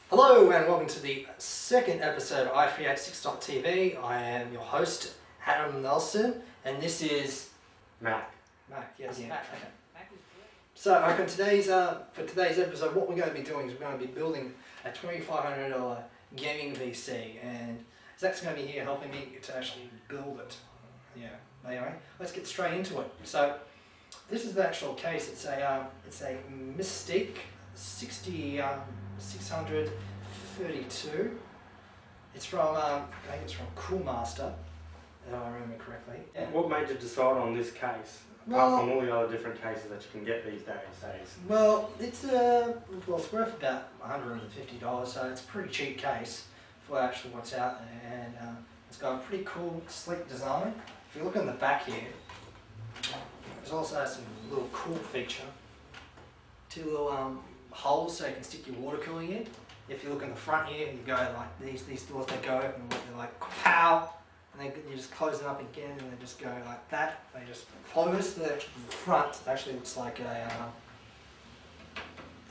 Hello and welcome to the second episode of i386.tv. I am your host, Adam Nelson, and this is Mac. Mac. Yes, Yeah. Mac. Okay. So, for today's episode, what we're going to be doing is we're going to be building a $2,500 gaming PC, and Zach's going to be here helping me to actually build it. Yeah. Anyway, let's get straight into it. So, this is the actual case. It's a Mystique 632. It's from I think it's from Coolmaster, if I remember correctly. Yeah. What made you decide on this case? Well, apart from all the other different cases that you can get these days. Well, it's worth about $150, so it's a pretty cheap case for actually what's out there, and it's got a pretty cool, sleek design. If you look on the back here, there's also some little cool feature. Two little holes so you can stick your water cooling in. If you look in the front here, you go like these doors, they go open, they're like pow, and then you just close them up again, and they just go like that. They just close. The front actually looks like a the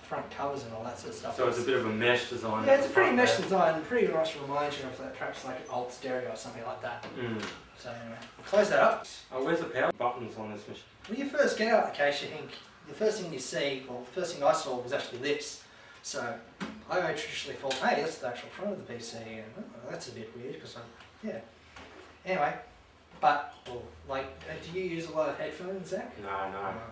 front covers and all that sort of stuff. So it's a bit of a mesh design. Yeah, it's a pretty mesh design. Pretty nice to remind you of that, perhaps like an old stereo or something like that. So anyway, close that up. Oh, where's the power buttons on this machine? When you first get out of the case, you think the first thing you see, or the first thing I saw was actually this. So I traditionally thought, hey, that's the actual front of the PC, and that's a bit weird because yeah. Anyway, but do you use a lot of headphones, Zach? No.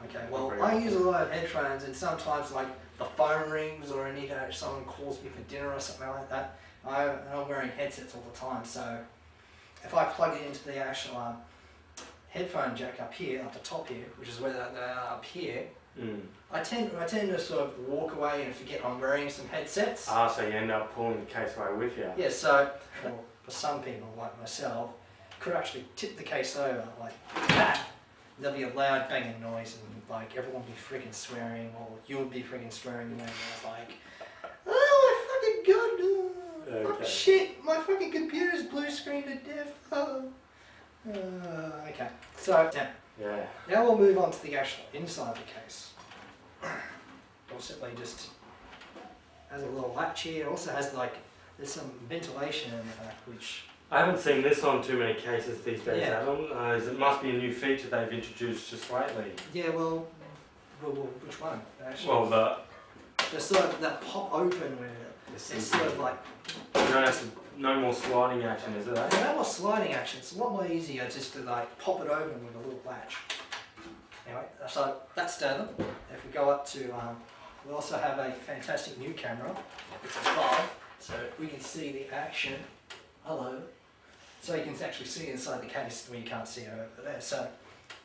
Okay. Well, I use a lot of headphones, and sometimes like the phone rings, or I need to someone calls me for dinner or something like that. I'm wearing headsets all the time, so if I plug it into the actual headphone jack up here, up the top here, which is where they are up here. I tend to sort of walk away and forget I'm wearing some headsets. Ah, so you end up pulling the case away with you. Yeah, so for some people like myself, could actually tip the case over like that. There'll be a loud banging noise, and like everyone will be freaking swearing, or you'll be freaking swearing, and it's like, oh my fucking god, oh shit, my fucking computer's blue screen to death. Okay, so yeah. Now we'll move on to the actual inside of the case. We'll simply just has a little latch here. It also has there's some ventilation in the back, which I haven't seen this on too many cases these days, Yeah. Adam. It must be a new feature they've introduced just lately. yeah, well which one? Actually, Well, the sort of that pop open where it's sort of like you don't have to, no more sliding action, is it? Eh? no more sliding action. It's a lot more easier just to like pop it open with a little latch. Anyway, so that's done. If we go up to, we also have a fantastic new camera. It's above, so we can see the action. Hello. So you can actually see inside the case where you can't see over there. So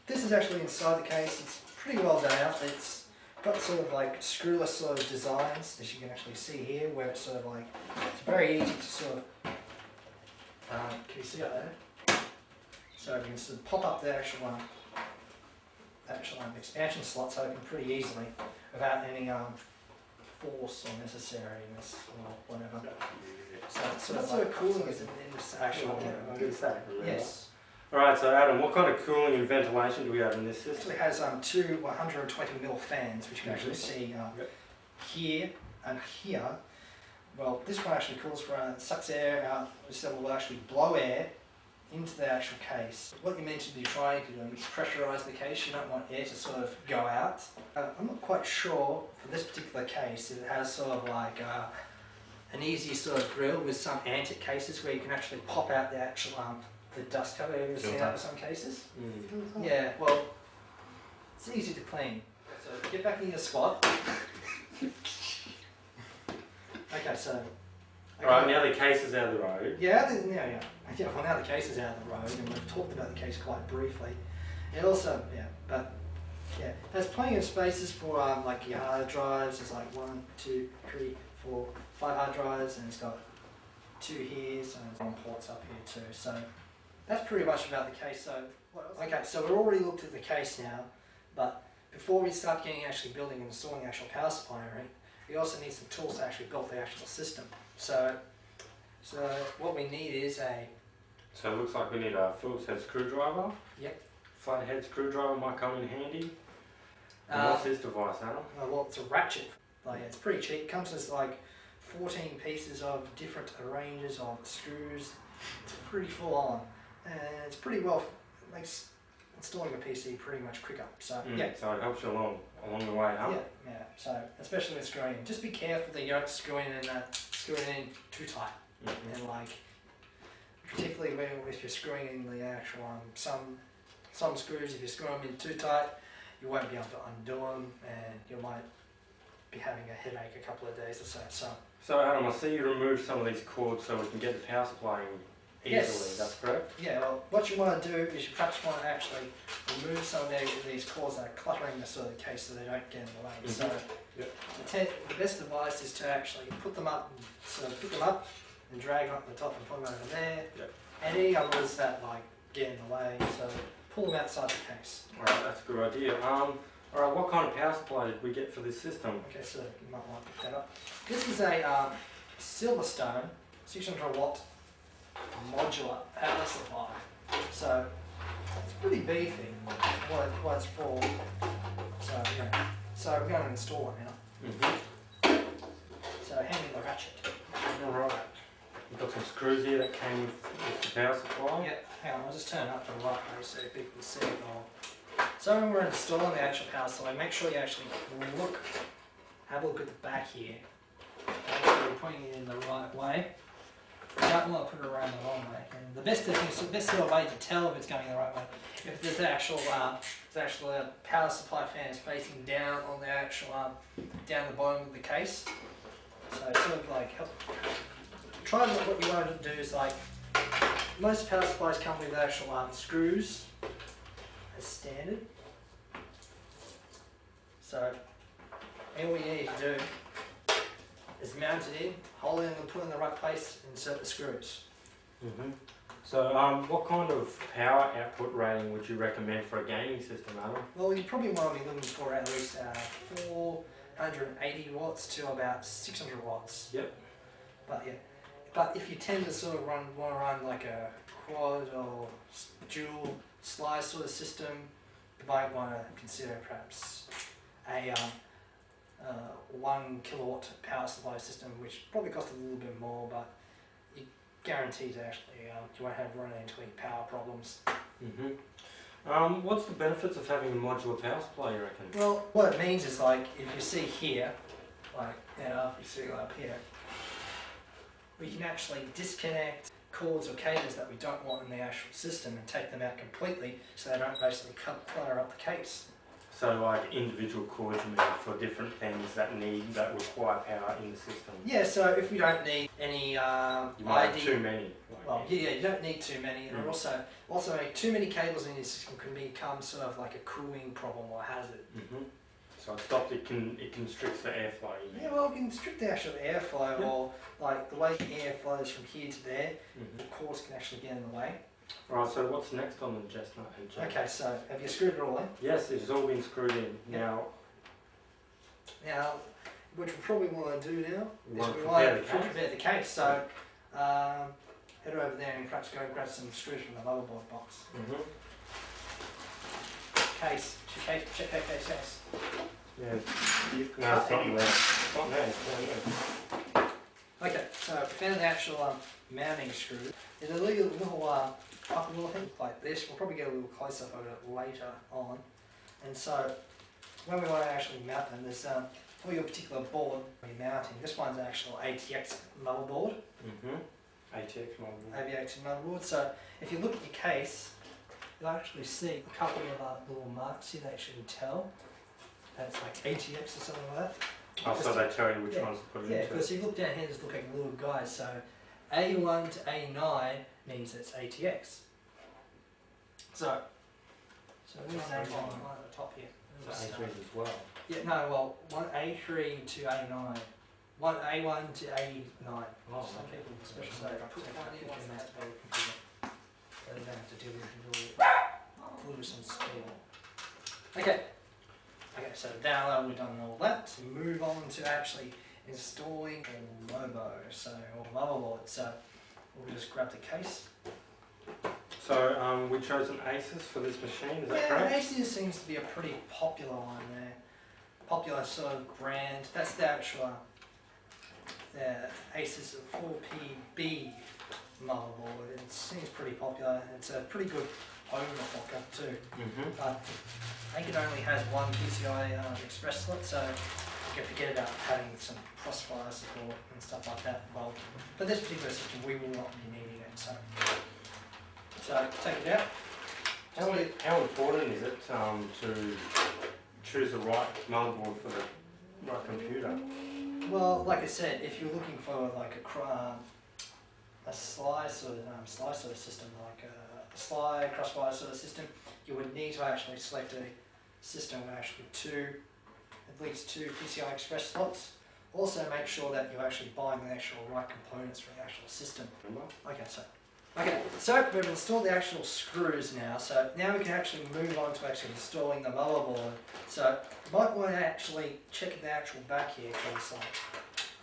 this is actually inside the case. It's pretty well done out. It's got sort of like screwless sort of designs, as you can actually see here, where it's sort of like, it's very easy to sort of, can you see it there? So you can sort of pop up the actual expansion slots open pretty easily without any force or necessariness or whatever. So it's sort of cooling is in this actual yes. Alright, so Adam, what kind of cooling and ventilation do we have in this It system? actually has two 120mm fans, which you can actually see here and here. Well, this one actually cools sucks air out, so it will actually blow air into the actual case. What you're meant to be trying to do is pressurise the case. You don't want air to sort of go out. I'm not quite sure for this particular case if it has sort of like an easy sort of grill with some antique cases where you can actually pop out the actual the dust cover. Have you ever seen that for some cases? Yeah, well, it's easy to clean. So get back in your spot. Okay, so. Alright, now the case is out of the road. Yeah, well now the case is out of the road, and we've talked about the case quite briefly. It also, there's plenty of spaces for like your hard drives. There's like 1, 2, 3, 4, 5 hard drives, and it's got 2 here, so there's 1 ports up here too. So that's pretty much about the case. So okay, so we've already looked at the case now, but before we start actually building and installing the actual power supply, we also need some tools to actually build the actual system. So what we need is So it looks like we need a Phillips head screwdriver. Yep. Flathead screwdriver might come in handy. And what's this device, Adam? Well, it's a ratchet. Like, it's pretty cheap. It comes as like 14 pieces of different ranges of screws. It's pretty full on, and it's pretty well, makes installing a PC pretty much quicker. So yeah. So it helps you along the way, huh? Yeah. So especially with screwing in, just be careful that you don't screw it in too tight, and like particularly if you're screwing in the actual some screws, if you screw them in too tight, you won't be able to undo them, and you might be having a headache a couple of days or so. So Adam, I see you removed some of these cords so we can get the power supply in easily. Yes. That's correct? Yeah. Well, what you want to do is you perhaps want to actually remove some of these cords that are cluttering the sort of case so they don't get in the way. So the best advice is to actually put them up, and drag up the top and put them over there. Yep. And any others that like get in the way, so pull them outside the case. Alright, that's a good idea. Alright, what kind of power supply did we get for this system? Okay, so you might want to pick that up. This is a Silverstone 600 watt modular power supply. So it's pretty beefy what it's for. So yeah. So we're going to install it now. So hand me the ratchet. Alright. We've got some screws here that came with the power supply. Yeah, hang on, I'll just turn it up to the right way so people can see it all. So when we're installing the actual power supply, make sure you actually have a look at the back here. Make sure you're putting it in the right way. You don't want to put it around the wrong way. And the best sort of way to tell if it's going the right way, if there's actual power supply fan is facing down on the actual down the bottom of the case. So sort of like try what you want to do is like most power supplies come with actual screws as standard. So all you need to do is mount it in, hold it in and put it in the right place, and insert the screws. So what kind of power output rating would you recommend for a gaming system, Adam? Well, you probably want to be looking for at least 480 watts to about 600 watts. Yep. But if you tend to sort of want to run like a quad or dual slice sort of system, you might want to consider perhaps a 1 kilowatt power supply system, which probably costs a little bit more, but you guarantee to actually you won't have run into any power problems. What's the benefits of having a modular power supply, you reckon? Well, what it means is like if you see here, like now if you see up here, we can actually disconnect cords or cables that we don't want in the actual system and take them out completely so they don't basically clutter up the case. So like individual cords you mean for different things that require power in the system? Yeah, so if we don't need any you might have too many. Well, yeah, you don't need too many, and also too many cables in your system can become sort of like a cooling problem or hazard. So it constricts the airflow. Yeah, well, it can constrict the actual airflow, or like the way the air flows from here to there, the cords can actually get in the way. Right, so what's next on the chestnut? Okay, so have you screwed it all in? Yes, it's all been screwed in. Now, what we probably want to do now we is want we to want to prepare the case. So head over there and perhaps go and grab some screws from the motherboard box. Case. Check that case. Yeah. No, it's not in there. It's not there. It's not there. Okay, so we found the actual mounting screw. There's a little thing like this. We'll probably get a little close up of it later on. And so when we want to actually mount them, there's for your particular board we're mounting. This one's an actual ATX motherboard. ATX motherboard. ATX motherboard. So if you look at your case, you'll actually see a couple of little marks here that you can tell. That's like ATX or something like that. Oh, so they tell you which ones to put it into? Yeah, because if you look down here, just look like little guys. So A1 to A9 means it's ATX. So where's A1 right at the top here? So A3 as well? Yeah, no, well, A3 to A9. A1 to A9. Some people, especially so they put one in one master build computer. So they don't have to deal with some speed. Okay, so now that we've done all that, move on to actually installing a motherboard. So we'll just grab the case. So we chose an Asus for this machine, is that Yeah, correct? Asus seems to be a pretty popular one there. Popular sort of brand. That's the Asus 4PB motherboard. It seems pretty popular. It's a pretty good overclocker too. But I think it only has one PCI Express slot, so you can forget about having some crossfire support and stuff like that involved. For this particular system, we will not be needing it. So take it out. How important is it to choose the right motherboard for the right computer? Well, like I said, if you're looking for like a slice sort of system, like a slide crossfire sort of system, you would need to actually select a system with actually at least two PCI Express slots. Also make sure that you're actually buying the actual right components for the actual system. So we've installed the actual screws now, so now we can actually move on to actually installing the motherboard. So you might want to actually check the actual back here, because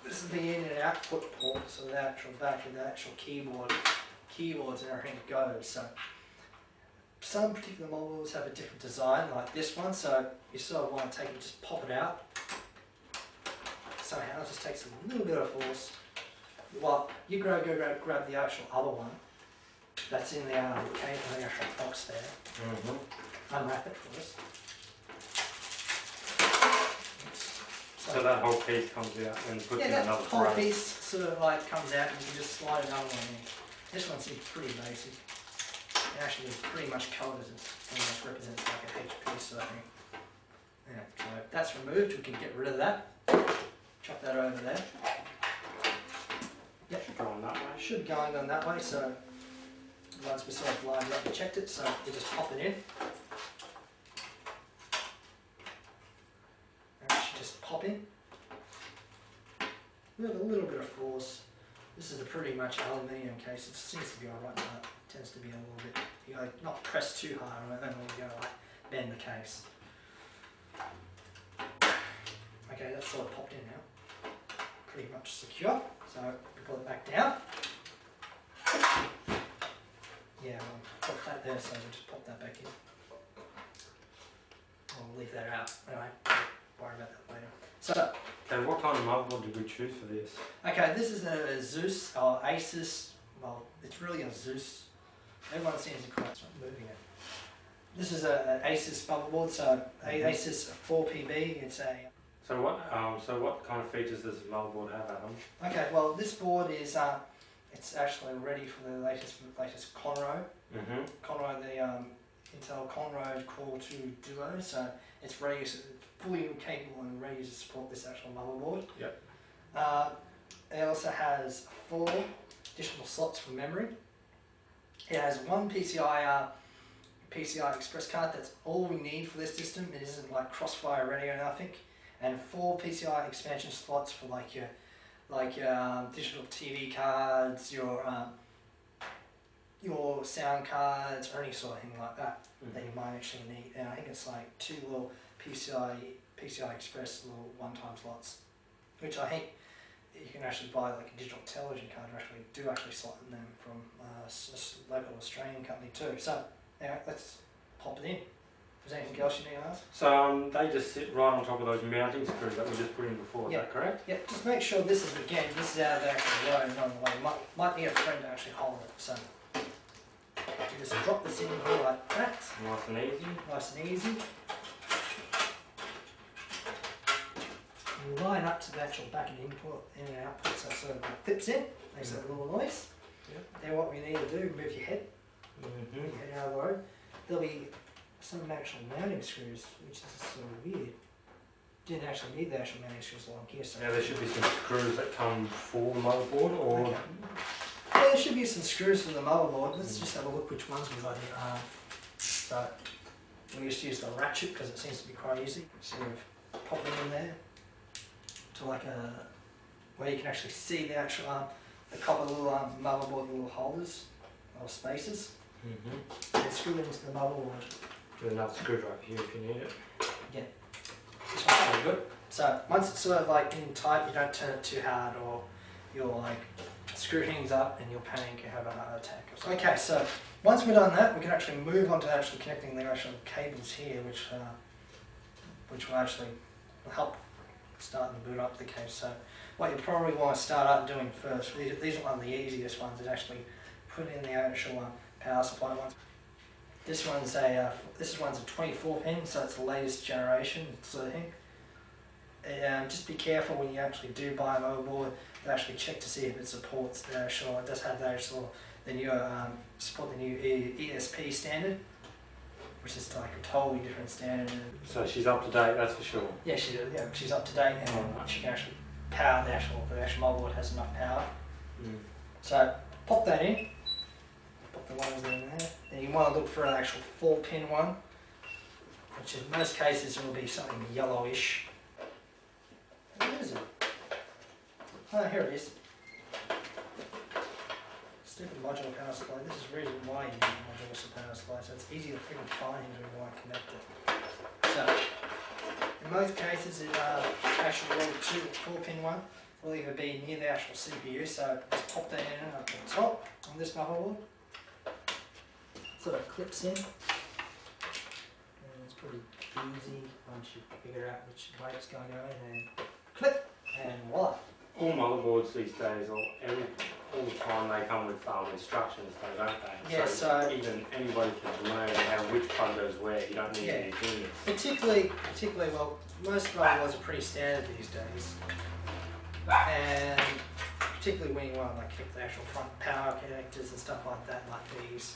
this is the in and output port, so the actual back of the actual keyboards and everything goes. So some particular motherboards have a different design, like this one, so you sort of want to take it, just pop it out. Somehow it just takes a little bit of force. Well, you go grab the actual other one. That's in the actual box there. Unwrap it for us. So that whole piece comes out and puts in another that whole frame. piece sort of like comes out and you can just slide another one in. This one seems pretty basic. It actually is pretty much coloured as it pretty much represents like a HP sort of thing. Yeah, so that's removed, we can get rid of that. Chuck that over there. Yep. Should go on that way. Should go on that way, so once we sort of lined up and checked it, so we just pop it in. And it should just pop in. We have a little bit of force. This is a pretty much aluminium case. It seems to be alright, but it tends to be a little bit, you gotta not press too hard on it, then we're gonna like bend the case. Okay, that's sort of popped in now. Pretty much secure. So we pull it back down. Yeah, I'll put that there, so we'll just pop that back in. I'll leave that out. Anyway, worry about that later. So, okay, what kind of motherboard did we choose for this? okay, this is a Zeus or Asus. Well, it's really a Zeus. Everyone seems to call it moving it. This is an Asus motherboard, so Asus 4PB. It's a. So what kind of features does the motherboard have, Adam? Okay, well this board is it's actually ready for the latest Conroe. Conroe, the Intel Conroe Core 2 Duo. So it's ready, fully capable and ready to support this actual motherboard. Yep. It also has 4 additional slots for memory. It has one PCI Express card. That's all we need for this system. It isn't like crossfire ready or nothing. And 4 PCI expansion slots for like your digital TV cards, your sound cards, or any sort of thing like that that you might actually need. And I think it's like 2 little PCI Express little one-time slots, which I think you can actually buy like a digital television card or actually slot in them from a local Australian company too. So anyway, let's pop it in. Is there anything else you need to ask? So they just sit right on top of those mounting screws that we just put in before, is that correct? Yeah, just make sure this is out of the actual road and on the way. Might need a friend to actually hold it. So you just drop this in here like that. Nice and easy. Nice and easy. You line up to the actual back and input in and output, so it sort of clips in, makes a little noise. Yep. Then what we need to do, move your head. Move your head out of the road. There'll be some actual mounting screws, which is sort of weird. Didn't actually need the actual mounting screws along here. So now there should be some screws that come for the motherboard, or okay. Yeah, there should be some screws for the motherboard. Let's just have a look which ones we've got here. So we just use the ratchet because it seems to be quite easy. Sort of pop them in there to like where you can actually see the actual the copper little motherboard little holders or spaces. And screw it into the motherboard. There's another screwdriver here if you need it. Yeah, this one's pretty good. So once it's sort of like in tight, you don't turn it too hard or you'll like screw things up and you'll panic and have a heart attack. Okay, so once we've done that, we can actually move on to actually connecting the actual cables here, which will actually help starting to boot up the case. So what you probably want to start out doing first, these are one of the easiest ones, is actually putting in the actual power supply ones. This one's a 24 pin, so it's the latest generation sort of thing. Just be careful when you actually do buy a motherboard to actually check to see if it supports the actual. It does have the newer support the new ESP standard, which is like a totally different standard. So she's up to date, that's for sure. Yeah, she's up to date, and she can actually power the actual motherboard has enough power. So pop that in. Put the ones in there. And you want to look for an actual 4-pin one, which in most cases will be something yellowish. Where is it? Oh, here it is. Stupid modular power supply. This is the reason why you need a modular power supply, so it's easy to freaking find when you want to connect it. So, in most cases, it actually will be 2 or 4-pin one. Will either be near the actual CPU, so just pop that in up at the top on this motherboard. Sort of clips in. And it's pretty easy once you figure out which way it's going to go in, and clip, and voila. All motherboards these days, all the time, they come with instructions, though, don't they? Yeah, so even anybody can learn how which plug goes where. You don't need to be doing it. Particularly, well, most motherboards are pretty standard these days, and particularly when you want to like keep the actual front power connectors and stuff like that, like these.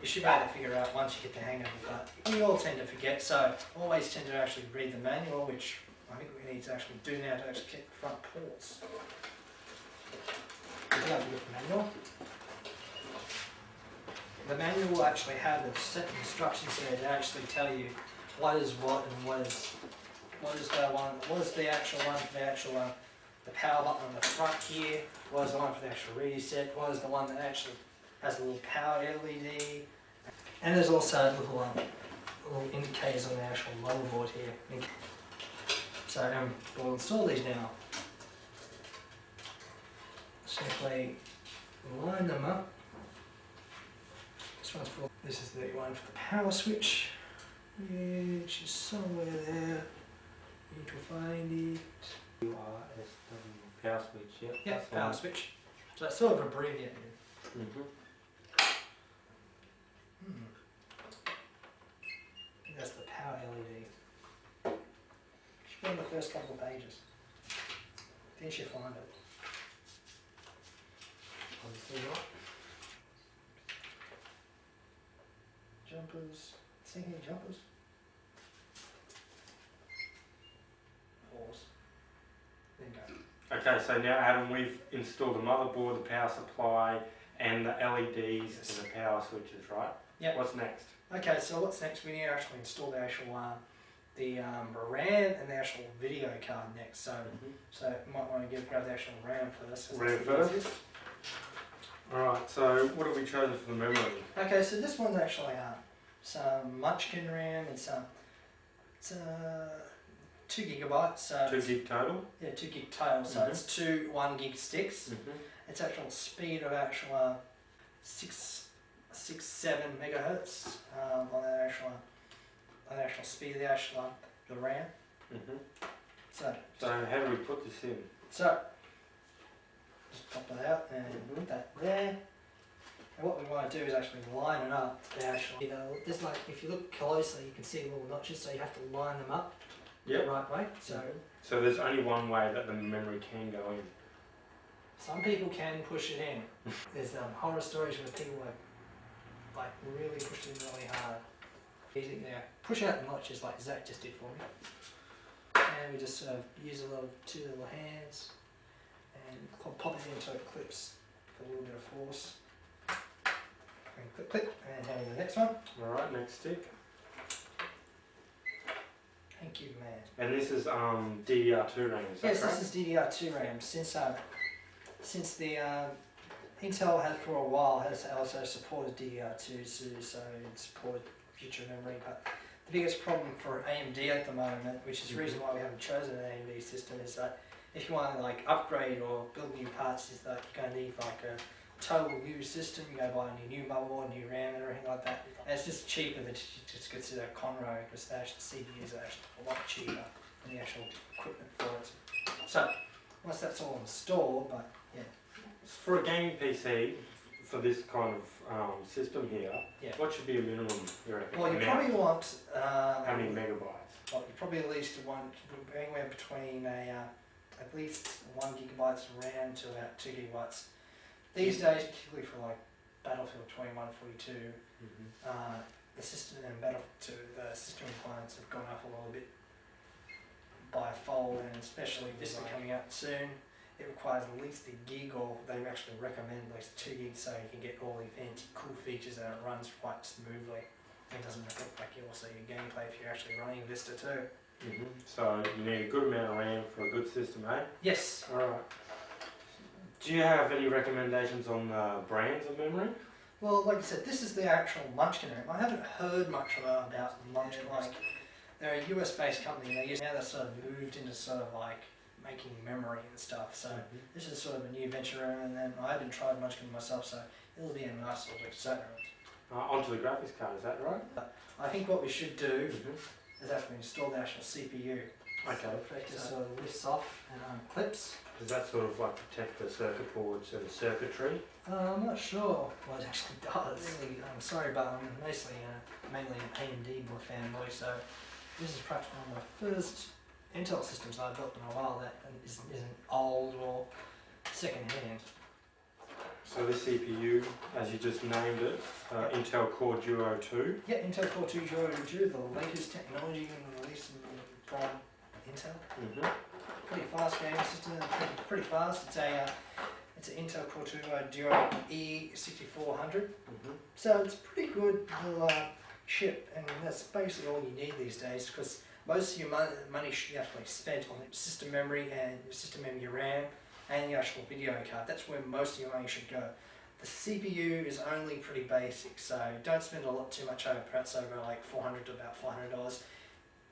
You should be able to figure out once you get the hang of it, but we all tend to forget, so always tend to actually read the manual, which I think we need to actually do now to actually get the front ports. You have to get the manual. The manual will actually have the set of instructions there to actually tell you what is what and what is the actual one for the actual the power button on the front here, what is the one for the actual reset, what is the one that actually has a little power LED, and there's also little indicators on the actual motherboard here. So we'll install these now. Simply line them up. This is the one for the power switch, which is somewhere there. You need to find it. Power switch, yeah. Power switch. So that's sort of abbreviated. That's the power LED. Should be on the first couple of pages. I think you should find it. Obviously not. Jumpers. See any jumpers? Pause. There you go. Okay, so now Adam, we've installed the motherboard, the power supply, and the LEDs and the power switches, right? Yeah. What's next? Okay, so what's next? We need to actually install the actual the RAM and the actual video card next. So, so you might want to grab the actual RAM first. RAM first. All right. So what have we chosen for the memory? Okay, so this one's actually some Munchkin RAM. It's 2 gigabytes. So 2 gig total. Yeah, 2 gig total. So it's 2 1 gig sticks. Its actual speed of actual 7 megahertz on the actual speed of the RAM. So how do we put this in? So just pop that out and put that there. And what we want to do is actually line it up to the actual. There's like, if you look closely, you can see little notches. So you have to line them up the right way. So there's only one way that the memory can go in. Some people can push it in. There's horror stories where people like really pushed it in really hard. Easy there. Push out the notches like Zach just did for me. And we just sort of use two little hands and pop it into it clips with a little bit of force. And clip, clip, and having the next one. Alright, next stick. Thank you, man. And this is DDR2 RAM, is that yes, correct? this is DDR2 RAM. Since the Intel has for a while has also supported DDR2, so it supported future memory. But the biggest problem for AMD at the moment, which is the reason why we haven't chosen an AMD system, is that if you want to like upgrade or build new parts, is that you're going to need like a total new system. You go buy a new motherboard, new RAM, and everything like that. And it's just cheaper than just consider Conroe, because the actual CPUs are actually a lot cheaper. and the actual equipment for it. So once that's all installed, but yeah. For a gaming PC, for this kind of system here, Yeah. what should be a minimum, you reckon? Well, you probably want how many megabytes? well, you probably at least want anywhere between at least 1 gigabytes of RAM to about 2 gigabytes. These days, particularly for like Battlefield 2142, the system and Battlefield 2, the system requirements have gone up a little bit by a fold, and especially this one coming out soon, it requires at least a gig, or they actually recommend at least 2 gigs so you can get all the fancy cool features and it runs quite smoothly. It doesn't affect like also your gameplay if you're actually running Vista too. So you need a good amount of RAM for a good system, eh? Yes. Alright. Do you have any recommendations on brands of memory? Well, like I said, this is the actual Munchkin RAM. I haven't heard much about Munchkin. Like, they're a US-based company. Now they're sort of moved into sort of like making memory and stuff. So this is sort of a new venture, and then I haven't tried Munchkin myself, so it'll be a nice little experiment. Onto the graphics card, is that right? I think what we should do is actually install the actual CPU. Okay. So it just sort of lifts off and clips. Does that sort of like protect the circuit boards and circuitry? I'm not sure what it actually does. Really, I'm sorry, but I'm mostly mainly an AMD fanboy, so this is practically one of my first Intel systems I've built in a while that isn't old or second hand. So this CPU, as you just named it, Intel Core Duo 2. Yeah, Intel Core 2 Duo 2, the latest technology released from Intel. Pretty fast gaming system, pretty fast. It's an Intel Core 2 Duo E6400. So it's pretty good little chip, and that's basically all you need these days, because most of your money should be actually spent on system memory and system memory RAM and the actual video card. That's where most of your money should go. The CPU is only pretty basic, so don't spend a lot too much over, perhaps over like $400 to about $500,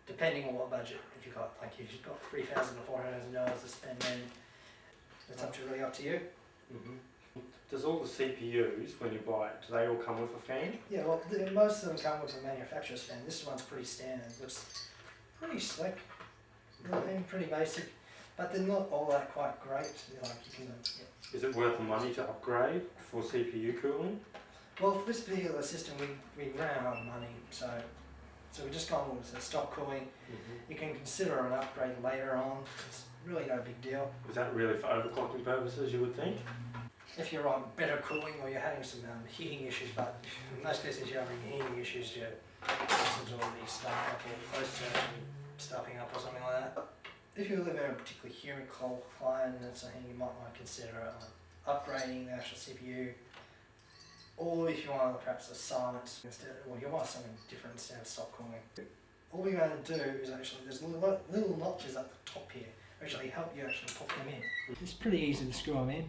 depending on what budget. If you've got $3,000 to $400,000 to spend, then it's really up to you. Does all the CPUs, when you buy it, do they all come with a fan? Yeah, well, most of them come with a manufacturer's fan. This one's pretty standard. Looks pretty slick, pretty basic, but they're not all that quite great. Like you can. Is it worth the money to upgrade for CPU cooling? Well, for this particular system, we ran out of money, so we just gone with the stock cooling. You can consider an upgrade later on. It's really no big deal. Is that really for overclocking purposes, you would think? If you're on better cooling or you're having some heating issues, but in most cases you're having heating issues, your systems will be stuffing up or close to stuffing up or something like that. If you live in a particularly humid climate, that's something you might want to consider upgrading the actual CPU. Or if you want perhaps a silent instead, or you want something different instead of stock cooling. All we're going to do is actually, there's little notches at the top here, which actually help you actually pop them in. It's pretty easy to screw them in,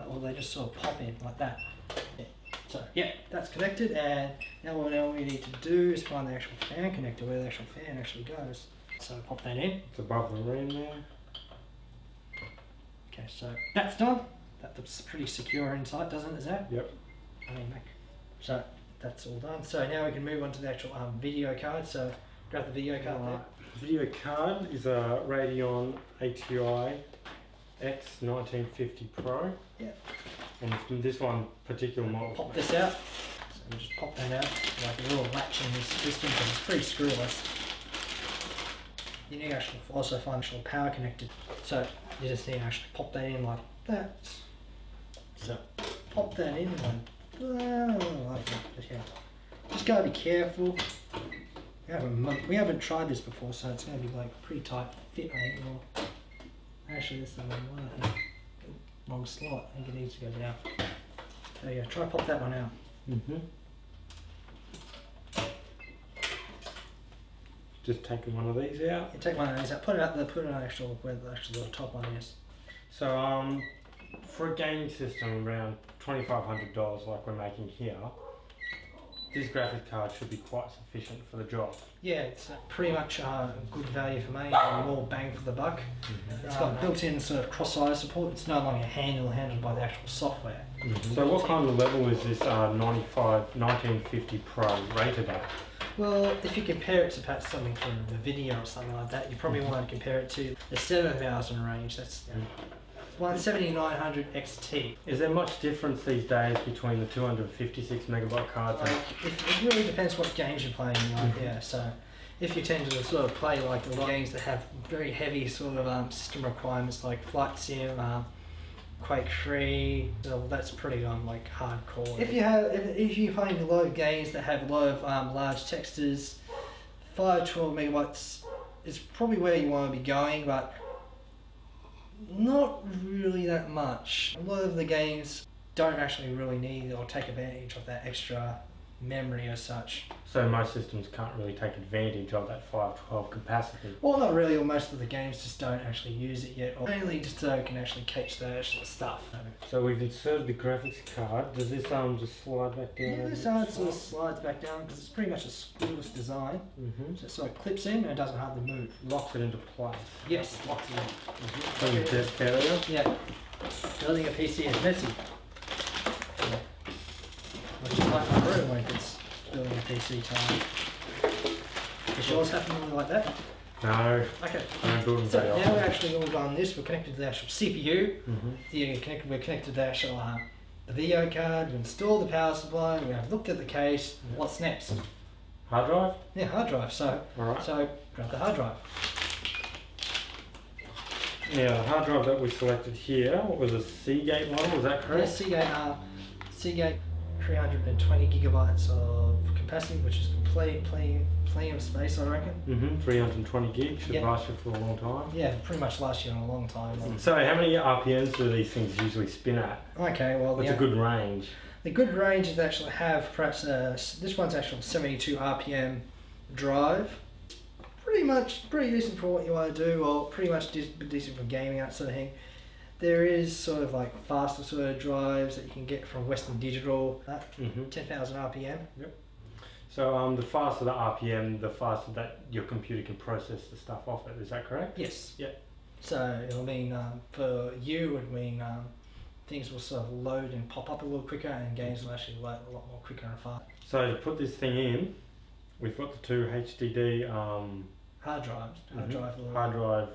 or they just sort of pop in like that. Yeah. So yeah, that's connected, and now what we need to do is find the actual fan connector, where the actual fan actually goes. So pop that in. It's above the RAM there. Okay, so that's done. That looks pretty secure inside, doesn't it, is that? Yep. So that's all done. So now we can move on to the actual video card. So grab the video card there. Video card is a Radeon ATI X 1950 Pro. Yeah. And from this one particular model. Pop this out. So we just pop that out like a little latch in this system, because it's pretty screwless. You need to actually also find actual power connected. So you just need to actually pop that in like that. So pop that in like that. Yeah. Just gotta be careful. We haven't tried this before, so it's gonna be like pretty tight fit, I think. Or actually, this is the wrong one. I think wrong slot. I think it needs to go down. There you go. Try pop that one out. Just taking one of these out. You take one of these out. Put it out there. Put it on actual where the actual top one is. So for a gaming system around $2,500 like we're making here, this graphics card should be quite sufficient for the job. Yeah, it's pretty much good value for money, and more bang for the buck. It's got built-in sort of cross-eye support. It's no longer handled by the actual software. So what kind of level is this 1950 Pro rated at? Well, if you compare it to perhaps something from the video or something like that, you probably want to compare it to the 7000 range. That's 17900 XT. Is there much difference these days between the 256 megabyte cards? Like, it really depends what games you're playing. Like, yeah, so if you tend to sort of play like a lot of games that have very heavy sort of system requirements like Flight Sim, Quake 3, so that's pretty like hardcore. If you're playing a lot of games that have a lot of large textures, 512 megabytes is probably where you want to be going, but not really that much. A lot of the games don't actually really need or take advantage of that extra memory as such. So most systems can't really take advantage of that 512 capacity? Well, not really, or most of the games just don't actually use it yet, or mainly just so it can actually catch the actual stuff. So we've inserted the graphics card. Does this just slide back down? Yeah, this sort of slides back down because it's pretty much a screwless design. So it sort of clips in and it doesn't hardly move. Locks it into place. Yes, locks it in. From the desk area? Yeah. Building a PC is messy. Which is like my room when it's building a PC time. Does yours happen like that? No. Okay. I don't build them So very now often. we're actually all done this. We're connected to the actual CPU. We're connected to the actual the video card. We installed the power supply. We have looked at the case. What's next? Hard drive? Yeah, hard drive. So Alright. so grab the hard drive. Now the hard drive that we selected here was a Seagate model, is that correct? Yeah, Seagate 320 gigabytes of capacity, which is plenty of space, I reckon. 320 gigs should Yep. last you for a long time. Yeah, pretty much last you in a long time. So how many RPMs do these things usually spin at? Okay, well, What's a good range? The good range is to actually have perhaps this one's actual 72 RPM drive. Pretty decent for what you want to do, or pretty much decent for gaming, that sort of thing. There is sort of like faster sort of drives that you can get from Western Digital, 10,000 RPM. Yep. So the faster the RPM, the faster that your computer can process the stuff off it. Is that correct? Yes. Yeah. So it'll mean for you, it would mean things will sort of load and pop up a little quicker, and games will actually load a lot more quicker and faster. So to put this thing in, we've got the two HDD hard drives, hard drive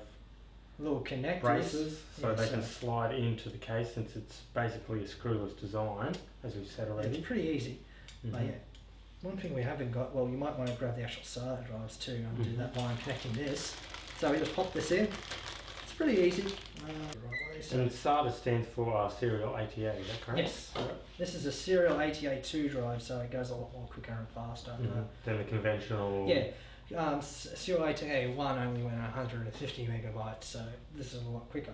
little connectors, braces, so they can slide into the case, since it's basically a screwless design, as we've said already. It's pretty easy. But yeah, one thing we haven't got, well, you might want to grab the actual SATA drives too and do that while I'm connecting this. So we just pop this in. It's pretty easy. And SATA stands for serial ATA, is that correct? Yes. This is a serial ATA2 drive, so it goes a lot more quicker and faster. Than the conventional. Yeah. Serial ATA1 only went 150 megabytes, so this is a lot quicker.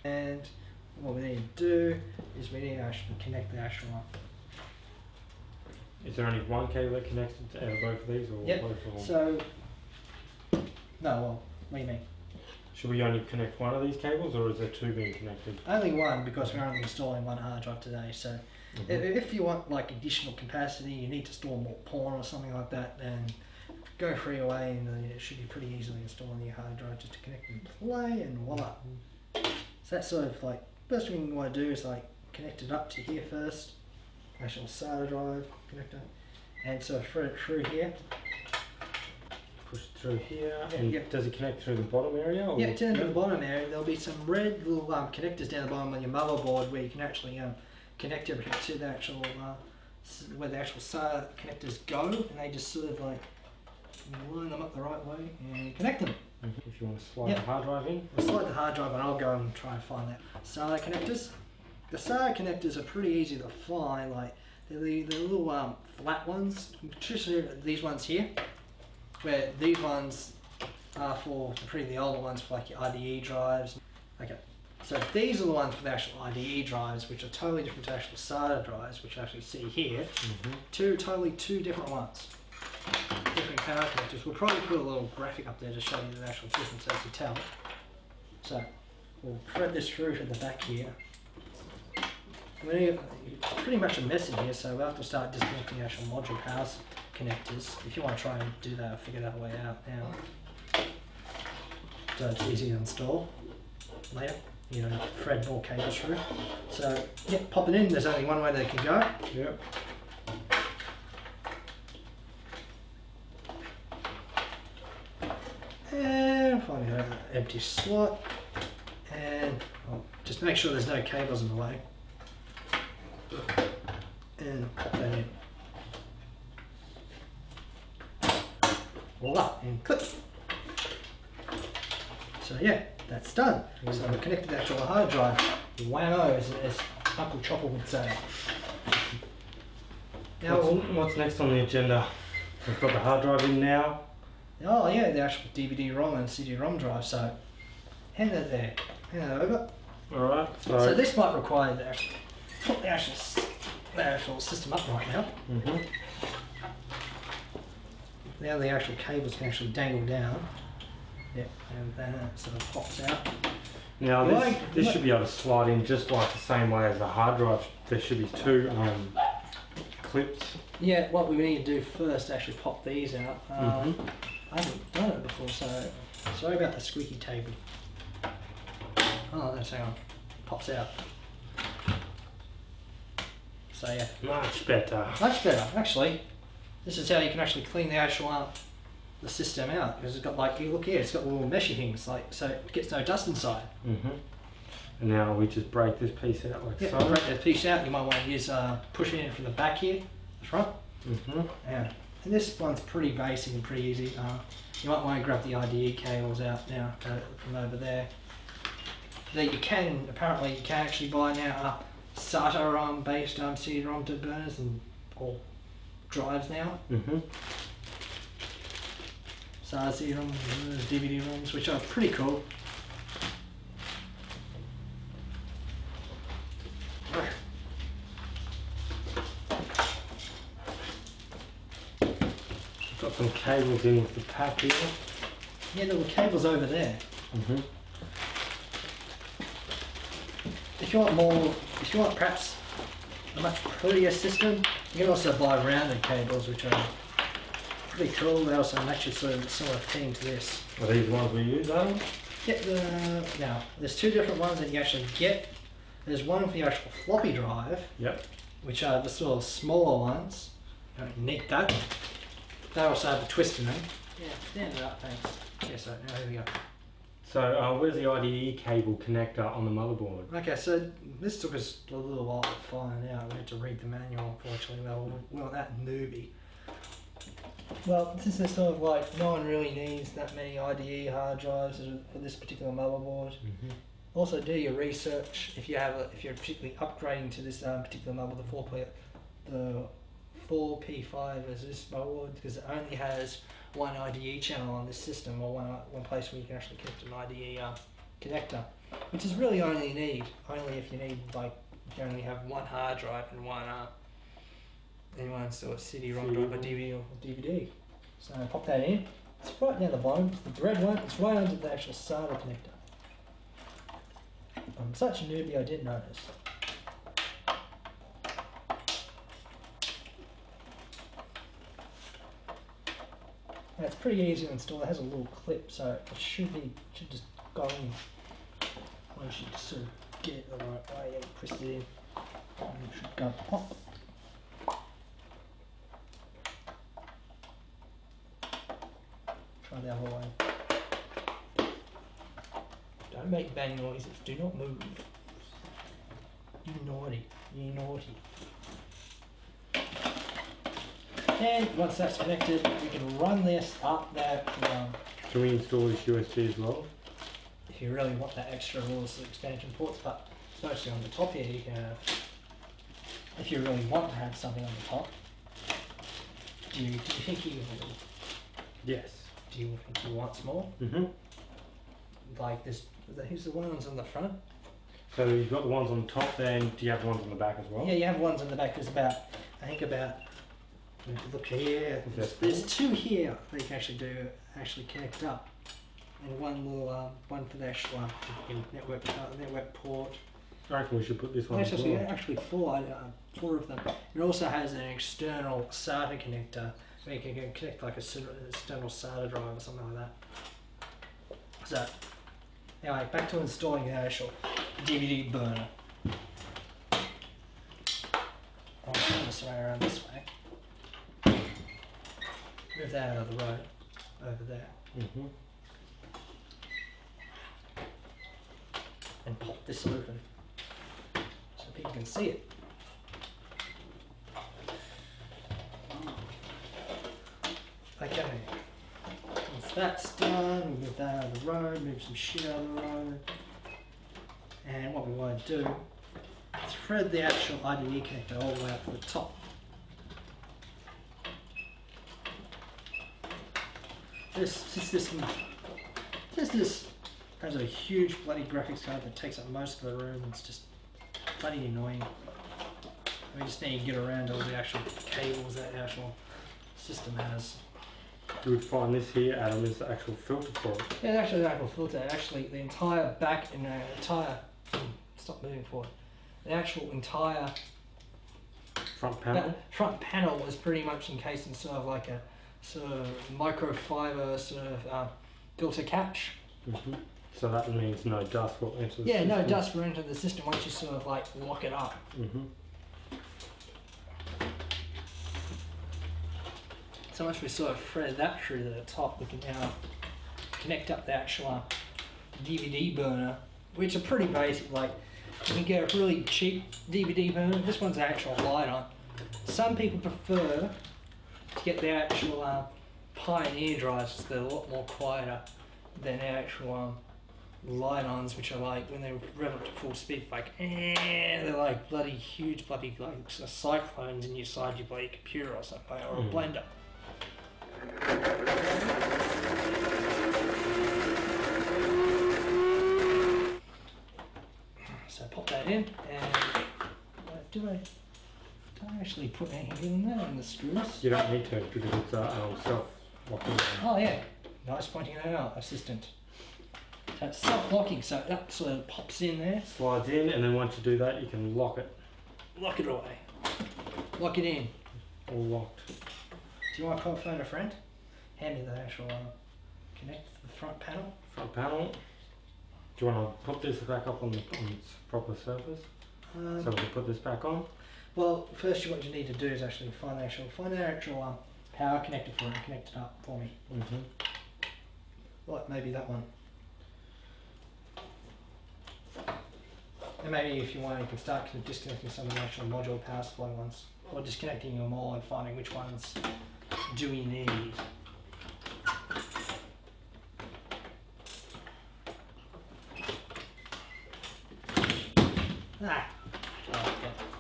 And what we need to do is we need to actually connect the actual one. Is there only one cable that connects to both of these, or both of them? So, no, well, what do you mean? Should we only connect one of these cables, or is there two being connected? Only one, because we're only installing one hard drive today. So, if you want like additional capacity, you need to store more porn or something like that, then go free away, and it should be pretty easily installing your hard drive just to connect and play, and voila. So that's sort of like, first thing you want to do is like connect it up to here first, actual SATA drive connector, and so through it through here. Push it through here, Yeah, and does it connect through the bottom area? Or? Yeah, down to the bottom area, there'll be some red little connectors down the bottom of your motherboard where you can actually connect everything to the actual, where the actual SATA connectors go, and they just sort of like line them up the right way and connect them. If you want to slide the hard drive in. We'll slide the hard drive, and I'll go and try and find that. SATA connectors. The SATA connectors are pretty easy to find. Like they're the little flat ones. Especially these ones here, where these ones are for the older ones for like your IDE drives. Okay, so these are the ones for the actual IDE drives, which are totally different to actual SATA drives, which you actually see here. Two different ones. Different power connectors. We'll probably put a little graphic up there to show you the actual difference as you tell. So we'll thread this through to the back here. It's pretty much a mess in here, so we'll have to start disconnecting the actual module power connectors. If you want to try and do that, I'll figure that way out now. So it's easy to install later. You know, thread more cables through. So yeah, pop it in. There's only one way they can go. Yep. find an empty slot, and just make sure there's no cables in the way. And pop that in. Voila, and click. So yeah, that's done. So we've connected that to a hard drive. Whammo, as Uncle Chopper would say. Now, what's next on the agenda? We've got the hard drive in now. Oh yeah, the actual DVD-ROM and CD-ROM drive. So hand that there, hand that over. All right. So this might require the actual system up right now. Now the actual cables can actually dangle down. Yep, and that sort of pops out. Now this should be able to slide in just like the same way as the hard drive. There should be two clips. Yeah, what we need to do first, actually pop these out. I haven't done it before, so sorry about the squeaky table. Oh, that's how it pops out. So yeah. Much better. Much better, actually. This is how you can actually clean the actual the system out, because it's got, like, you look here, it's got little meshy things, like, so it gets no dust inside. And now we just break this piece out like so. Break that piece out. You might want to use push it in from the back here, the front. Yeah. And this one's pretty basic and pretty easy. You might want to grab the IDE cables out now from over there. That you can actually buy now SATA based CD-ROM burners or drives now. SATA CD-ROM, DVD-ROMs, which are pretty cool. Got some cables in with the pack here. Yeah, there were cables over there. If you want perhaps a much prettier system, you can also buy rounded cables, which are pretty cool. They also match a sort of similar theme to this. Are these ones we use, Adam? Now, there's two different ones that you actually get. There's one for the actual floppy drive. Yep. Which are the sort of smaller ones. You don't need that. They also have a twist in them. Yeah, stand it up, thanks. Yeah, so now here we go. So where's the IDE cable connector on the motherboard? Okay, so this took us a little while to find out. We had to read the manual, unfortunately. We weren't that newbie. Well, this is sort of like, no one really needs that many IDE hard drives for this particular motherboard. Also, do your research if you're particularly upgrading to this particular motherboard, the 4P5 as this motherboard, because it only has one IDE channel on this system, or one place where you can actually connect an IDE connector, which is really only if you need, like, if you only have one hard drive and one sort of CD-ROM drive or DVD. So pop that in. It's right down the bottom. It's the red one. It's right under the actual SATA connector. I'm such a newbie, I didn't notice. And it's pretty easy to install. It has a little clip, so it should just go in. Once you just sort of get it the right way and press it in, and it should go pop. Try the other way. Don't make bang noises. Do not move. You naughty. You naughty. And once that's connected, we can run this up there. Can we install this USB as well? If you really want that extra little expansion ports, but mostly on the top here, you can have, if you really want to have something on the top. Do you think you will? Yes. Do you think you want small? Like this, here's the ones on the front. So you've got the ones on top, then do you have the ones on the back as well? Yeah, you have ones on the back. There's about, look here, there's two here that you can actually connect up. And one little, one for the actual network port. I reckon we should put this one as Actually, well. actually four of them. It also has an external SATA connector, so you can connect like a external SATA drive or something like that. So, anyway, back to installing the actual DVD burner. I'll turn this way around this way. Move that out of the road, over there. and pop this open so people can see it. Okay, once that's done, we'll move that out of the road, move some shit out of the road. And what we want to do is thread the actual IDE connector all the way up to the top. This has a huge bloody graphics card that takes up most of the room. It's just bloody annoying. We just need to get around all the actual cables that the actual system has. You would find this here, Adam, is the actual filter for it. Yeah, it's actually the actual filter. Actually, the entire back and the entire stop moving forward. The actual entire Front panel. Front panel was pretty much encased in sort of like a sort of microfiber sort of filter catch. So that means no dust will enter the system. Yeah, no dust will enter the system once you sort of like lock it up. So once we sort of thread that through to the top, we can now connect up the actual DVD burner, which are pretty basic. Like you can get a really cheap DVD burner. This one's an actual light on. Some people prefer to get the actual Pioneer drives because they're a lot more quieter than the actual light-ons, which are like when they rev up to full speed, like they're like bloody huge, bloody like cyclones inside your bloody computer or something, or a blender. So pop that in, and did I actually put anything in there in the screws? You don't need to because it's self-locking. Oh yeah, nice pointing that out, assistant. So it's self-locking, so that sort of pops in there. Slides in, and then once you do that, you can lock it. Lock it away. Lock it in. All locked. Do you want to phone a friend? Hand me the actual connect to the front panel. Front panel. Do you want to put this back up on its proper surface? So we can put this back on? Well, first what you need to do is actually find the actual power connector for it and connect it up for me. Like maybe that one. And maybe if you want, you can start disconnecting some of the actual module power supply ones, or disconnecting them all and finding which ones do we need.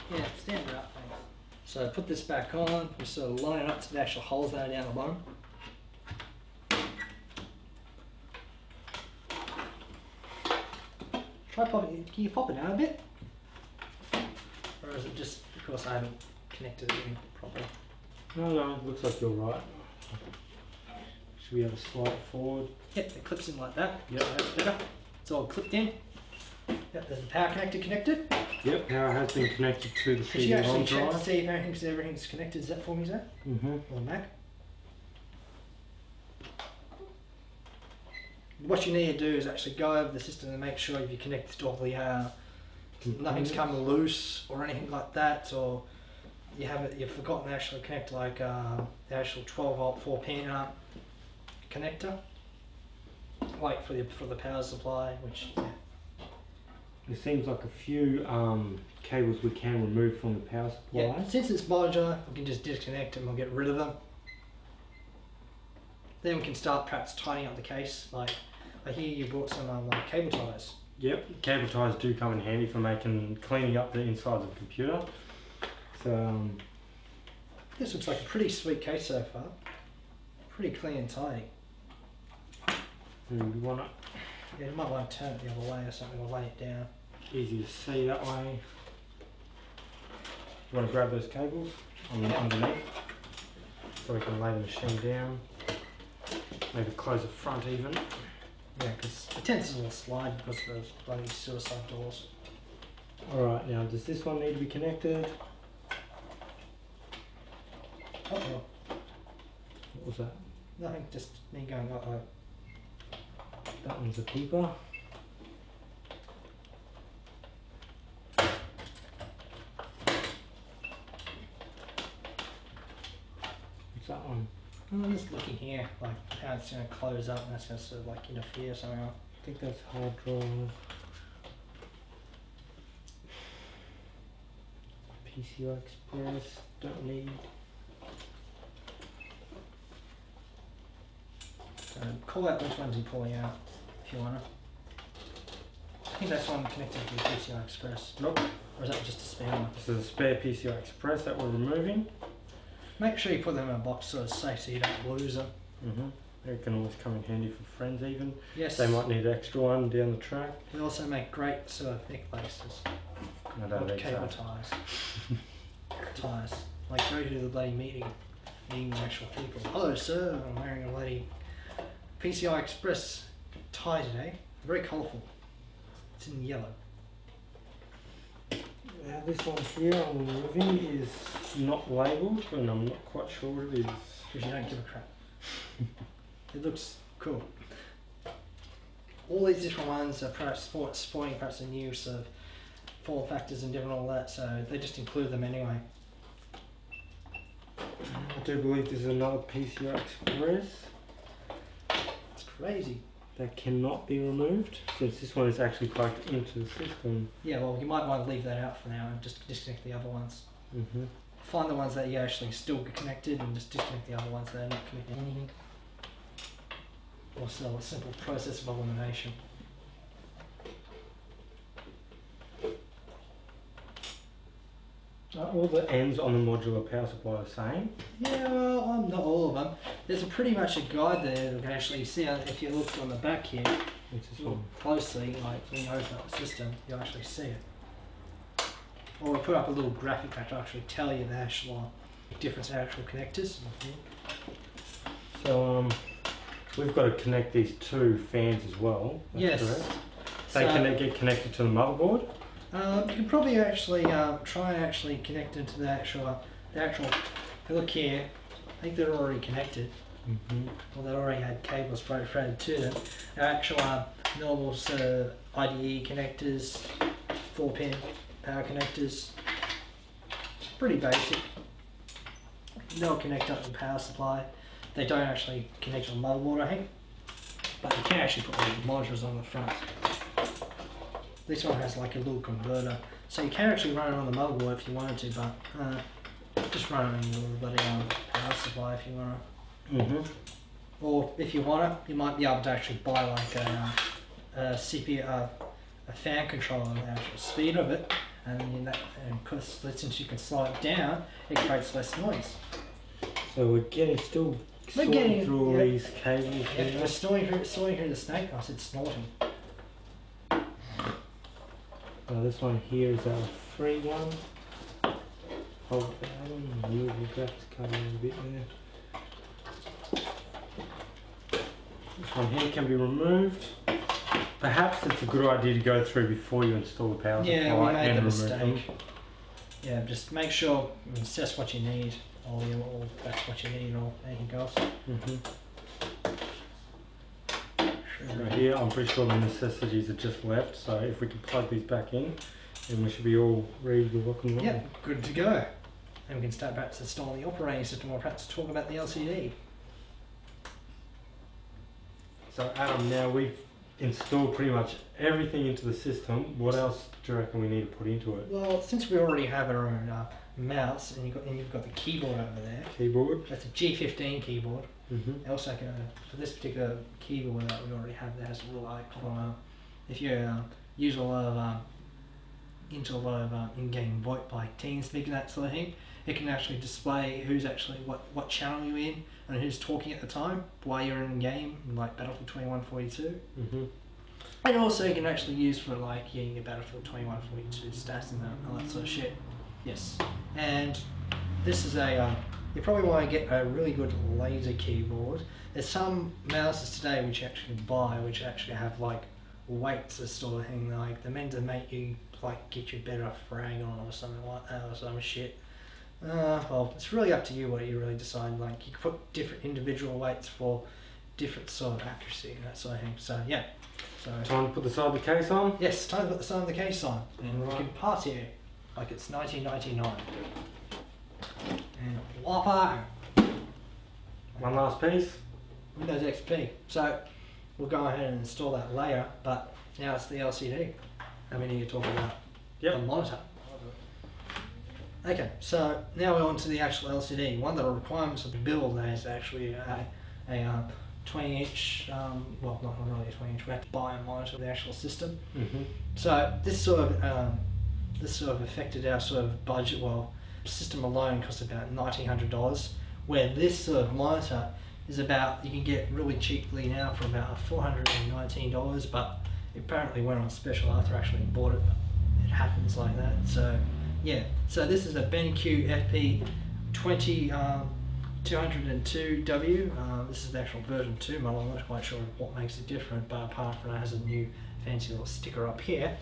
Yeah, stand it up, thanks. So put this back on, we sort of line it up to the actual holes that are down the bottom. Try popping it, can you pop it out a bit? Or is it just because I haven't connected it in properly? No, it looks like you're right. Should we have a slide it forward? Yep, it clips in like that. Yep. That's better. It's all clipped in. Yep, there's the power connector connected. Yep, power has been connected to the Could you CD-ROM actually check to drive. see if everything's connected? Is that for me, Zach? Or Mac? What you need to do is actually go over the system and make sure you've connected all the nothing's come loose or anything like that, or you've forgotten to actually connect like the actual 12 volt 4-pin connector, like for the power supply, which There seems like a few cables we can remove from the power supply. yeah, since it's modular, we can just disconnect them and we'll get rid of them. Then we can start perhaps tidying up the case. Like I hear you bought some like cable ties. Yep, cable ties do come in handy for cleaning up the inside of the computer. So This looks like a pretty sweet case so far. Pretty clean and tidy. we want it Yeah, you might want to turn it the other way or something, or lay it down. easy to see that way. You want to grab those cables underneath so we can lay the machine down. Maybe close the front even. Yeah, because the tents will slide because of those bloody suicide doors. Alright, now does this one need to be connected? Uh-oh. What was that? Nothing, just me going uh-oh. That one's a keeper. What's that one? I'm just looking here, like how it's going to close up and that's going to sort of like interfere somehow. I think that's hard drive. PCI Express, don't need. So call out which ones you're pulling out if you want to. I think that's one connected to the PCI Express. Nope. Or is that just a spare one? This is a spare PCI Express that we're removing. Make sure you put them in a box so it's safe so you don't lose them. It can always come in handy for friends even. Yes. They might need an extra one down the track. They also make great sort of necklaces. I don't think Cable so. ties. Ties. Like go to the bloody meeting the actual people. Hello sir, I'm wearing a bloody PCI Express tie today. Very colourful. It's in yellow. This one here I'm removing is not labelled, and I'm not quite sure what it is. Because you don't give a crap. It looks cool. All these different ones are perhaps supporting perhaps a new sort of form factors and different all that, so they just include them anyway. I do believe there's another PCI Express It's crazy. that cannot be removed, since this one is actually plugged into the system. Yeah, well, you might want to leave that out for now and just disconnect the other ones. Find the ones that you actually still get connected and just disconnect the other ones that are not connected. Or so a simple process of elimination. Are all the ends on the modular power supply the same? Yeah, well, not all of them. There's pretty much a guide there that you can actually see. If you look on the back here, It's this look one. closely, like when you open up the system, you'll actually see it. Or we'll put up a little graphic that will actually tell you the actual different actual connectors. So we've got to connect these two fans as well. That's Yes. correct. They can get connected to the motherboard. You can probably actually try and actually connect into the actual. If you look here, I think they're already connected. Well, they already had cables threaded to them. They're actual normal sort of IDE connectors, 4-pin power connectors. Pretty basic. They'll connect up to the power supply. They don't actually connect to the motherboard, I think, but you can actually put little modules on the front. This one has like a little converter, so you can actually run it on the motherboard if you wanted to, but just run it on your bloody power supply if you want to. Or if you want it, you might be able to actually buy like a CPU, a fan controller, the actual speed of it, and because since you can slide it down, it creates less noise. So we're getting sorting through all these cables Yeah, here. we're snorting through the snake. I said snorting. This one here is our free one. Hold down, move the graphics card a little bit there. This one here can be removed. Perhaps it's a good idea to go through before you install the power supply Yeah, we made and the remove them. mistake. Yeah, just make sure you assess what you need, or that's what you need, or anything else. Right here, I'm pretty sure the necessities are just left, so if we can plug these back in, then we should be all ready to rock and roll. Yeah, good to go. And we can start perhaps installing the operating system, or perhaps talk about the LCD. So Adam, now we've installed pretty much everything into the system. What else do you reckon we need to put into it? Well, since we already have our own mouse, and you've got the keyboard over there. Keyboard. That's a G15 keyboard. Also, for this particular keyboard that we already have, that has a little icon. If you use a lot of in-game VoIP like TeamSpeak and that sort of thing, it can actually display who's actually what channel you're in and who's talking at the time while you're in game, like Battlefield 2142. And also you can actually use for like your Battlefield 2142 stats and all that sort of shit. Yes, and this is you probably want to get a really good laser keyboard. There's some mouses today which you actually buy which actually have like weights or sort of thing, like they're meant to make you like get you better frag on or something like that or some shit. Well, it's really up to you what you really decide. Like you can put different individual weights for different sort of accuracy and that sort of thing. So yeah. So Time to put the side of the case on? yes, time to put the side of the case on and we can party like it's 1999. And whopper! One last piece. Windows XP. So we'll go ahead and install that later, but now it's the LCD and we need to talk about the monitor. Okay, so now we're on to the actual LCD. One of the requirements of the build is actually a 20-inch, well, not really a 20-inch, we have to buy a monitor for the actual system. So this sort of affected our sort of budget. Well, system alone cost about $1,900, where this sort of monitor is about, you can get really cheaply now for about $419, but it apparently went on special after I actually bought it. It happens like that. So yeah, so this is a BenQ FP20 202W. This is the actual version 2 model. I'm not quite sure what makes it different, but apart from it has a new fancy little sticker up here.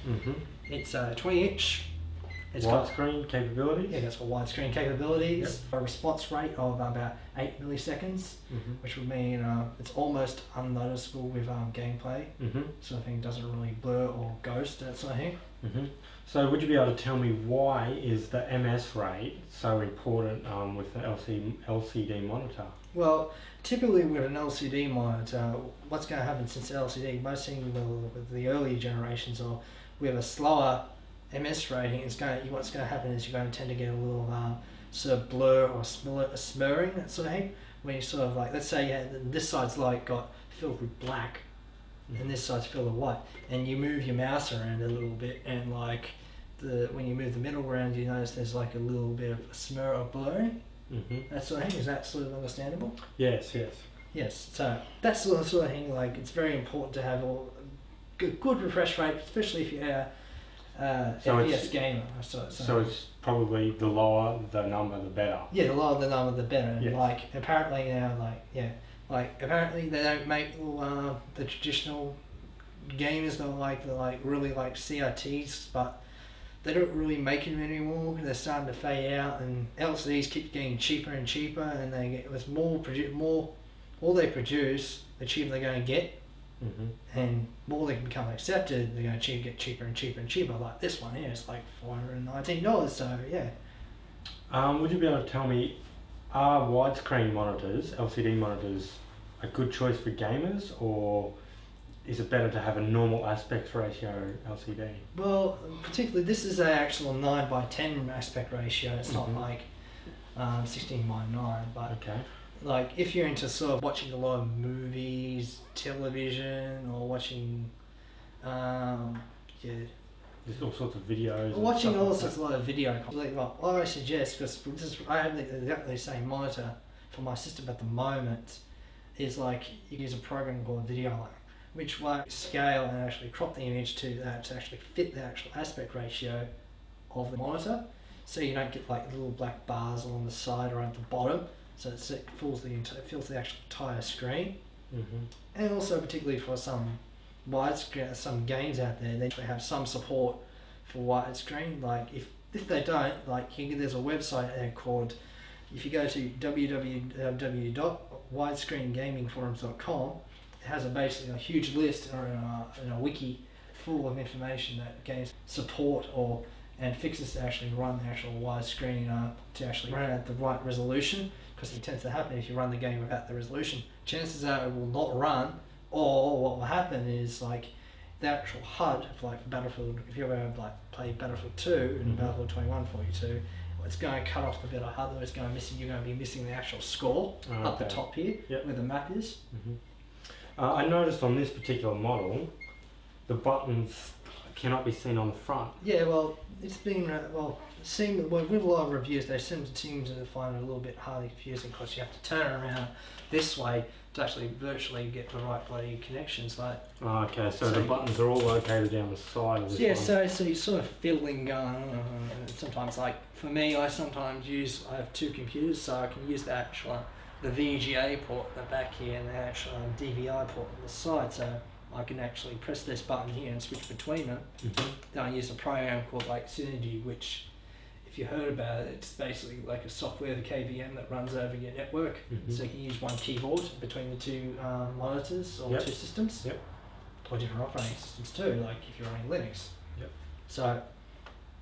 It's a 20-inch. It's widescreen capabilities? Yeah, that's for widescreen capabilities. Yep. A response rate of about 8 milliseconds, which would mean it's almost unnoticeable with gameplay. Sort of thing, doesn't really blur or ghost, that sort of thing. So would you be able to tell me why is the MS rate so important with the LCD monitor? Well, typically with an LCD monitor, what's going to happen since LCD, most things with the earlier generations, or with a slower MS rating, what's going to happen is you're going to tend to get a little sort of blur or smearing, that sort of thing. When you sort of like, let's say this side's like got filled with black, and this side's filled with white, and you move your mouse around a little bit, and like when you move the middle around, you notice there's like a little bit of a smear or blurring. That sort of thing. Is that sort of understandable? Yes. Yes. So that's sort of thing. Like, it's very important to have a good refresh rate, especially if you're FPS gamer. So it's probably the lower the number, the better. Yeah, the lower the number, the better. Yes. Like apparently now, apparently they don't make the traditional gamers that really like CRTs, but they don't really make them anymore. They're starting to fade out, and LCDs keep getting cheaper and cheaper, and they get with more they produce, the cheaper they're going to get. And more they can become accepted, they're going to get cheaper and cheaper and cheaper. Like this one here is like $419. So yeah. Would you be able to tell me, are widescreen monitors, LCD monitors, a good choice for gamers, or is it better to have a normal aspect ratio LCD? Well, particularly this is an actual 9:10 aspect ratio. It's not like 16:9, but okay. Like if you're into sort of watching a lot of movies, television, or watching, there's all sorts of videos. Watching all sorts of a lot of video. What I suggest, because I have exactly the same monitor for my system at the moment, is like you use a program called VideoLink, which will scale and actually crop the image to actually fit the actual aspect ratio of the monitor, so you don't get like little black bars along the side or at the bottom. So it fills the actual entire screen. And also particularly for some some games out there, they actually have some support for widescreen. Like if they don't, like there's a website there called, if you go to www.widescreengamingforums.com, it has basically a huge list or in a wiki full of information that games support and fixes to actually run the actual widescreen to actually run at the right resolution. Because it tends to happen if you run the game without the resolution, chances are it will not run, or what will happen is like the actual HUD for like Battlefield, if you ever like play Battlefield 2 and Battlefield 2142, it's going to cut off the bit of HUD, or it's going to you're going to be missing the actual score up the top here, where the map is. I noticed on this particular model, the buttons cannot be seen on the front. Yeah, well, it's been with a lot of reviews, they seem to find it a little bit hardly confusing, because you have to turn around this way to actually virtually get the right bloody connections. Like, okay, so the buttons are all located down the side of this one. So you're sort of fiddling going. Sometimes, like for me, I have two computers, so I can use the VGA port in the back here and the actual DVI port on the side. So I can actually press this button here and switch between them. Then I use a program called like Synergy, which, if you heard about it, it's basically like a software, the KVM, that runs over your network. So you can use one keyboard between the two monitors or two systems, or different operating systems too, like if you're running Linux. So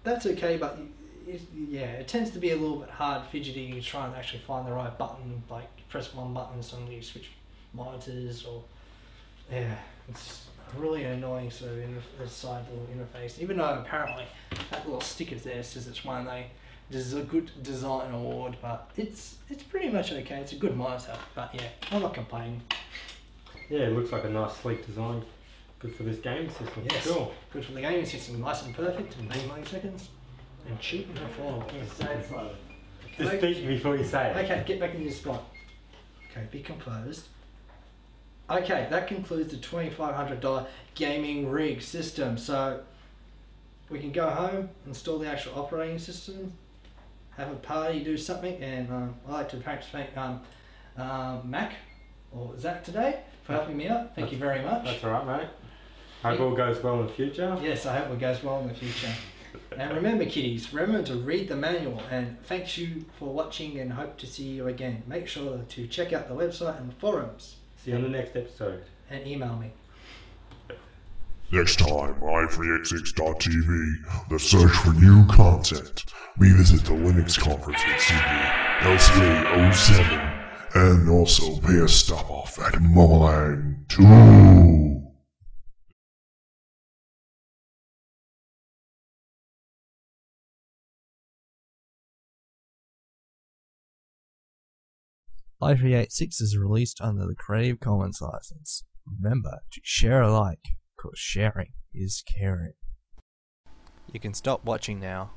that's okay, but it tends to be a little bit hard, fidgety. You try and actually find the right button, like you press one button and suddenly you switch monitors, or it's really annoying sort of side little interface. Even though apparently that little sticker there says it's one of This is a good design award, but it's pretty much okay. It's a good monitor, but yeah, I'm not complaining. Yeah, it looks like a nice sleek design. Good for this game system. Yes, Cool. good for the gaming system. Nice and perfect in 8 milliseconds, and cheap and affordable. Just speak before you say it. Okay, get back in your spot. Okay, be composed. Okay, that concludes the $2,500 gaming rig system. So we can go home, install the actual operating system, have a party, do something, and I like to perhaps thank Mac or Zach today for helping me out. Thank you very much. That's alright, mate. Hope all goes well in the future. Yes, I hope it goes well in the future. And remember, kiddies, remember to read the manual, and thanks you for watching and hope to see you again. Make sure to check out the website and the forums. See you on the next episode. And email me. Next time, i3xx.tv, let's search for new content. We visit the Linux conference in Sydney, LCA 07, and also pay a stop off at Molang 2. i386 is released under the Creative Commons license. Remember to share alike, cause sharing is caring. You can stop watching now.